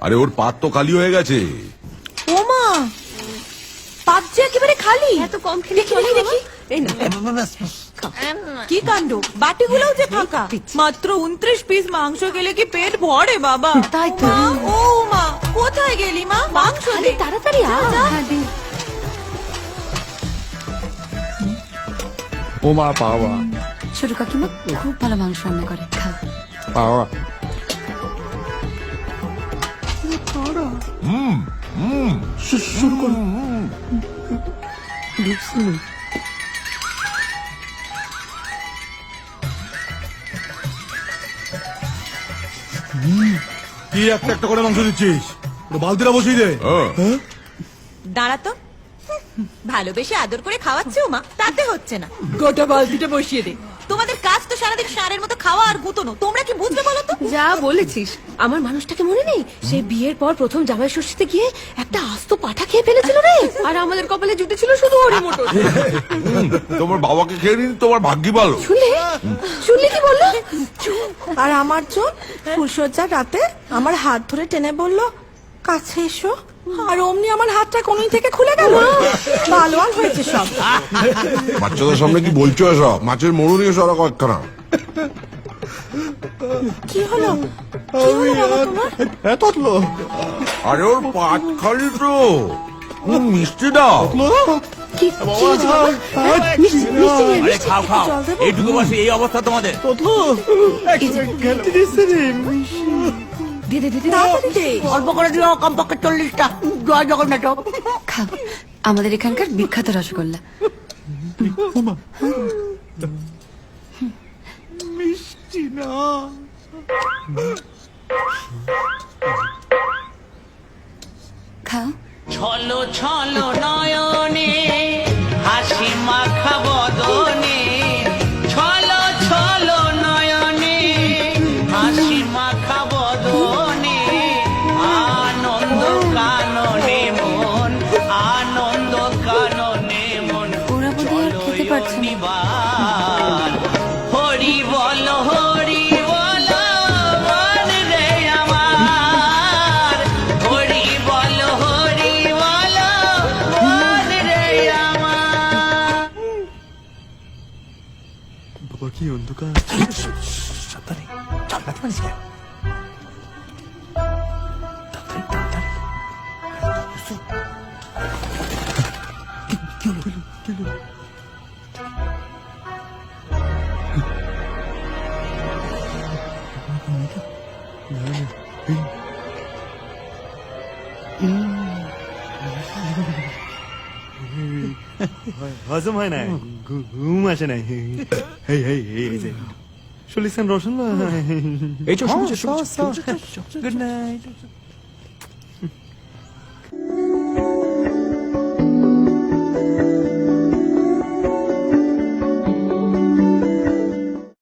আরে ওর পাত তো খালি হয়ে গেছে। ও মা, পাত যে একেবারে খালি। এত কম খেলে দেখি দেখি দেখি। এই না, কি কাণ্ড, বাটিগুলোও যে ফাঁকা। মাত্র 29 পিস মাংস গেলে কি পেট ভরে বাবা? তাই তো। মা, ও মা, কোথায় গেলি মা? মাংস দে। তাড়াতাড়ি আ। ও মা, পাওয়া ছোট কাকিমা খুব ভালো মাংস রান্না করে, খাও। পাওয়া শুরু করো। কি একটা একটা করে মাংস দিচ্ছিস? বালতিটা বসিয়ে দে। দাঁড়া তো, ভালোবেসে আদর করে খাওয়াচ্ছে ও মা, তাতে হচ্ছে না। গোটা বালতিটা বসিয়ে দে। তোমাদের কাজ তো সারাদিন ষাঁড়ের মতো খাওয়া আর গুতনো, তোমরা কি বুঝবে বলো তো? যা বলেছিস, আমার মানুষটাকে মনে নেই? সে বিয়ের পর প্রথম জামাই ষষ্ঠীতে গিয়ে একটা আস্ত পাঠা খেয়ে ফেলেছিল রে। আর আমাদের কপালে জুটেছিল শুধু হরি মোটর। তোমার বাবাকে খেয়ে নিন, তোমার ভাগ্যি ভালো। শুনলি কি বললো? আর আমার চোখ ফুলসজ্জার রাতে আমার হাত ধরে টেনে বলল, কাছে এসো। আর অমনি আমার হাতটা কোনই থেকে খুলে গেল। ভালো আর হয়েছে সব। বাচ্চাদের সামনে কি বলছো এসব? মাছের মরু নিয়ে সরা কয়েকখানা। কি হলো? কি হলো বাবা তোমার? আরে ওর পাত খালি তো। মিষ্টি দাও। কি কি হয়েছে বাবা? মিষ্টি নিয়ে আরে খাও খাও, জল দেবো? এইটুকু বসে এই অবস্থা তোমাদের। দে দে দে দে। তাড়াতাড়ি দে। অল্প করে দিও, কমপক্ষে 40টা। জয় জগন্নাথ। খাও, আমাদের এখানকার বিখ্যাত রসগোল্লা। মিষ্টি না। খাও। ছলো ছলো নয়নে হাসি মাখা বদনে, ছলো ছলো নয়নে হাসি মাখা বদনে, আনন্দ কাননে মন, আনন্দ কাননে মন। ওরা বোধহয় আর খেতে পারছে না। নিবার হরি বল হরি বল মন রে আমার, হরি বল হরি বল মন রে আমার। বাবা কি অন্ধকার। সাবধানে চালাতে পারিস কেন? তাড়াতাড়ি তাড়াতাড়ি। কি হলো? কি হলো? হজম হয় না, ঘুম আসে না। শুনলিস রোশন? এই চল, গুড নাইট।